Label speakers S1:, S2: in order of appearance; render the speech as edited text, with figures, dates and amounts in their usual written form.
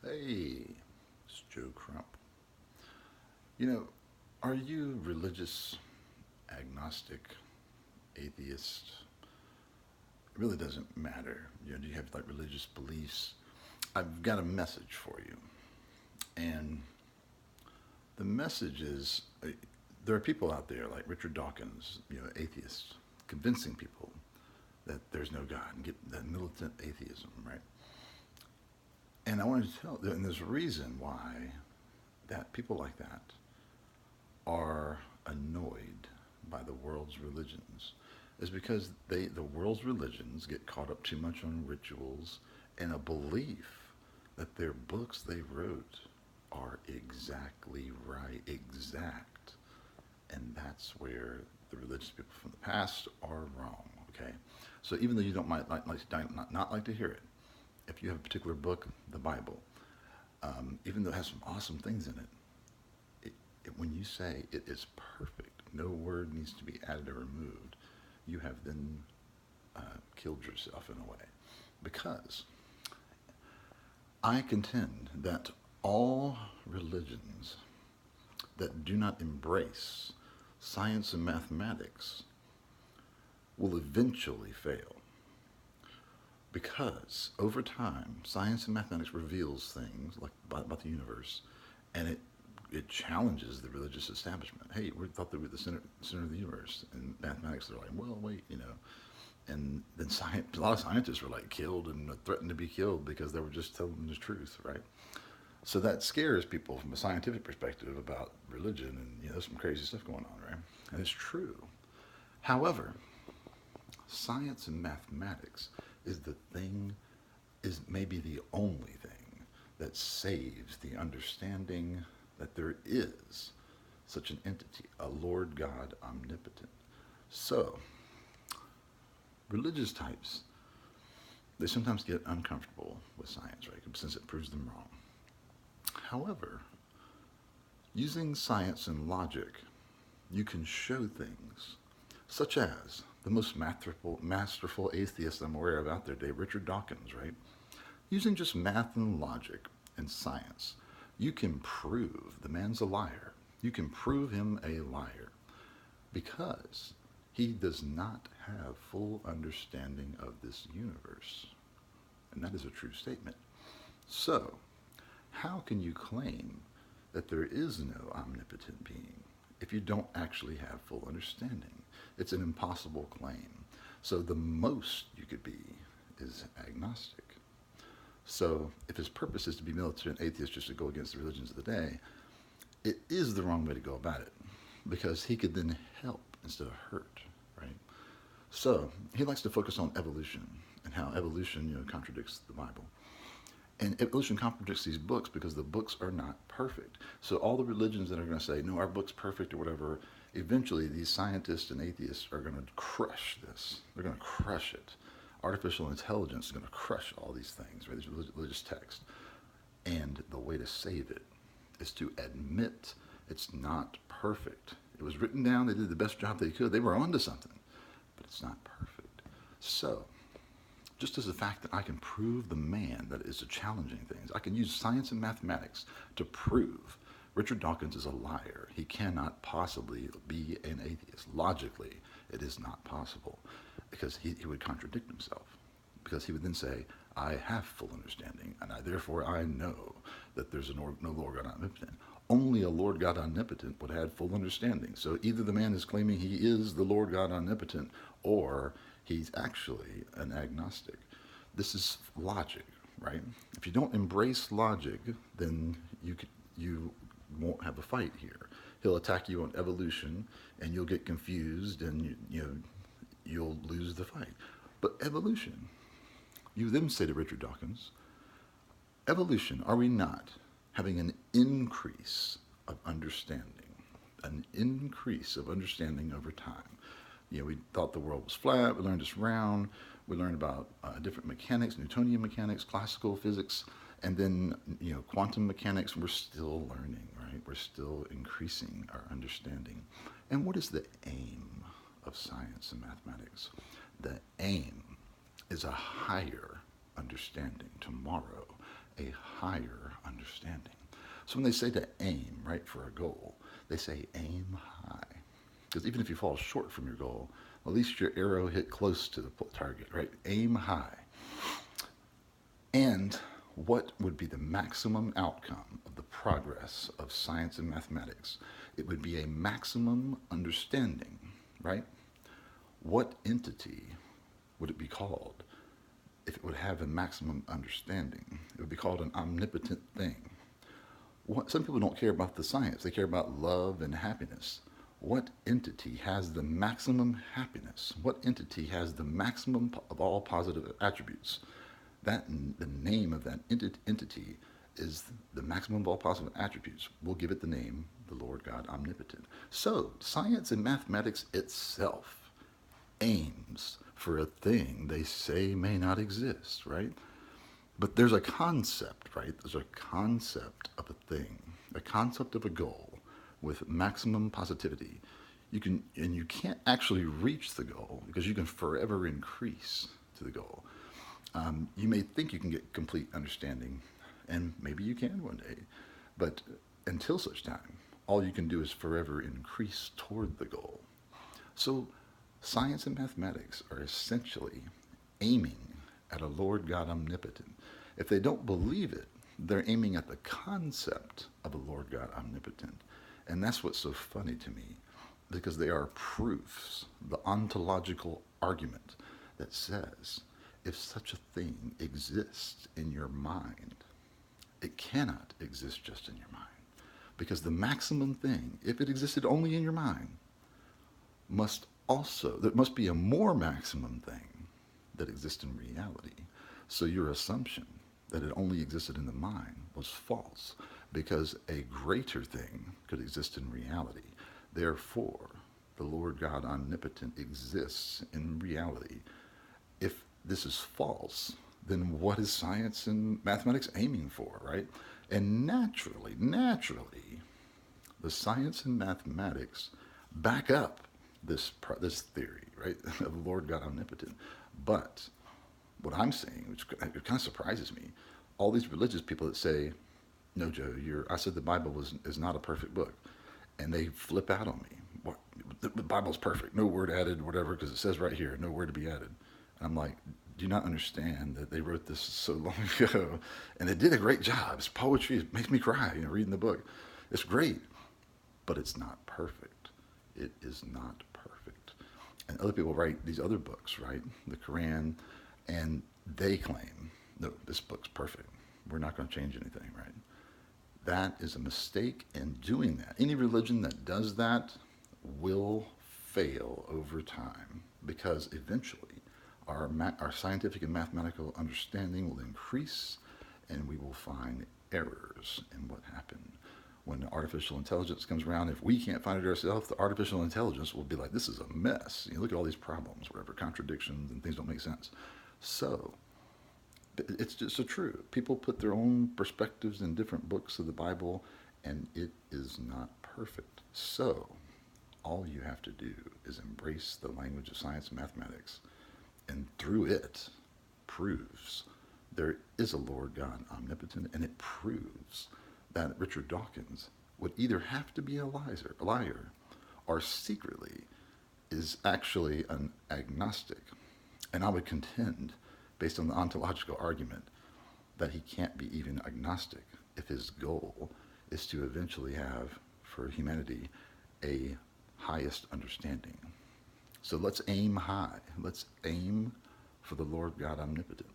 S1: Hey, it's Joe Crump. You know, are you religious, agnostic, atheist? It really doesn't matter. Do you have like religious beliefs? I've got a message for you. And the message is there are people out there like Richard Dawkins, atheists, convincing people that there's no God and get that militant atheism, right? And I wanted to tell, and there's a reason why that people like that are annoyed by the world's religions is because the world's religions get caught up too much on rituals and a belief that their books they wrote are exactly right, exact. And that's where the religious people from the past are wrong, okay? So even though you don't might not like to hear it, if you have a particular book, the Bible, even though it has some awesome things in when you say it is perfect, no word needs to be added or removed, you have then killed yourself in a way. Because I contend that all religions that do not embrace science and mathematics will eventually fail. Because over time, science and mathematics reveals things like about the universe, and it challenges the religious establishment. Hey, we thought that we were the center of the universe, and mathematics they're like, well, wait. And then a lot of scientists were like killed and threatened to be killed because they were just telling the truth, right? So that scares people from a scientific perspective about religion, and there's some crazy stuff going on, right? And it's true. However, science and mathematics is the thing, is maybe the only thing that saves the understanding that there is such an entity, a Lord God omnipotent. So, religious types, they sometimes get uncomfortable with science, right? Since it proves them wrong. However, using science and logic, you can show things such as the most masterful atheist I'm aware of out there today, Richard Dawkins, right? Using just math and logic and science, you can prove the man's a liar. You can prove him a liar because he does not have full understanding of this universe. And that is a true statement. So, how can you claim that there is no omnipotent being if you don't actually have full understanding? It's an impossible claim. So the most you could be is agnostic. So if his purpose is to be militant atheist just to go against the religions of the day, it is the wrong way to go about it because he could then help instead of hurt, right? So he likes to focus on evolution and how evolution, contradicts the Bible. And evolution contradicts these books because the books are not perfect. So all the religions that are going to say, no, our book's perfect or whatever, eventually these scientists and atheists are going to crush this. They're going to crush it. Artificial intelligence is going to crush all these things, right? These religious texts. And the way to save it is to admit it's not perfect. It was written down, they did the best job they could. They were onto something, but it's not perfect. So, just as the fact that I can prove the man that is challenging things, I can use science and mathematics to prove Richard Dawkins is a liar. He cannot possibly be an atheist. Logically, it is not possible because he would contradict himself. Because he would then say, I have full understanding, and therefore I know that there's no Lord God omnipotent. Only a Lord God omnipotent would have full understanding. So either the man is claiming he is the Lord God omnipotent, or he's actually an agnostic. This is logic, right? If you don't embrace logic, then you won't have a fight here. He'll attack you on evolution, and you'll get confused, and you'll lose the fight. But evolution, you then say to Richard Dawkins, evolution, are we not having an increase of understanding? An increase of understanding over time. We thought the world was flat, we learned it's round, we learned about different mechanics, Newtonian mechanics, classical physics, and then, quantum mechanics, we're still learning, right? We're still increasing our understanding. And what is the aim of science and mathematics? The aim is a higher understanding tomorrow a higher understanding. So when they say to aim, right, for a goal, they say aim high. Because even if you fall short from your goal, at least your arrow hit close to the target, right? Aim high. And what would be the maximum outcome of the progress of science and mathematics? It would be a maximum understanding, right? What entity would it be called if it would have a maximum understanding? It would be called an omnipotent thing. Some people don't care about the science. They care about love and happiness. What entity has the maximum happiness? What entity has the maximum of all positive attributes? The name of that entity is the maximum of all positive attributes. We'll give it the name, the Lord God Omnipotent. So, science and mathematics itself aims for a thing they say may not exist, right? But there's a concept, right? There's a concept of a thing, a concept of a goal with maximum positivity. You can't actually reach the goal because you can forever increase to the goal. You may think you can get complete understanding, and maybe you can one day, but until such time, all you can do is forever increase toward the goal. So science and mathematics are essentially aiming at a Lord God Omnipotent. If they don't believe it, they're aiming at the concept of a Lord God Omnipotent. And that's what's so funny to me, because they are proofs, the ontological argument that says, if such a thing exists in your mind, it cannot exist just in your mind. Because the maximum thing, if it existed only in your mind, there must be a more maximum thing that exists in reality. So your assumption that it only existed in the mind was false, because a greater thing could exist in reality. Therefore, the Lord God Omnipotent exists in reality. If this is false, then what is science and mathematics aiming for, right? And naturally, the science and mathematics back up this theory, right, of the Lord God Omnipotent. But what I'm saying, which kind of surprises me, all these religious people that say, no, Joe, I said the Bible is not a perfect book. And they flip out on me. What, the Bible's perfect, no word added, whatever, because it says right here, no word to be added. And I'm like, do you not understand that they wrote this so long ago? And they did a great job. It's poetry. It makes me cry, reading the book. It's great, but it's not perfect. It is not perfect. And other people write these other books, right? The Quran, and they claim, no, this book's perfect. We're not going to change anything, right? That is a mistake in doing that. Any religion that does that will fail over time, because eventually our scientific and mathematical understanding will increase, and we will find errors in what happened. When artificial intelligence comes around, if we can't find it ourselves, the artificial intelligence will be like, this is a mess. Look at all these problems, whatever, contradictions, and things don't make sense. So it's just so true. People put their own perspectives in different books of the Bible, and it is not perfect. So all you have to do is embrace the language of science and mathematics, and through it proves there is a Lord God Omnipotent, and it proves that Richard Dawkins would either have to be a liar, or secretly is actually an agnostic. And I would contend, based on the ontological argument, that he can't be even agnostic if his goal is to eventually have, for humanity, a highest understanding. So let's aim high. Let's aim for the Lord God Omnipotent.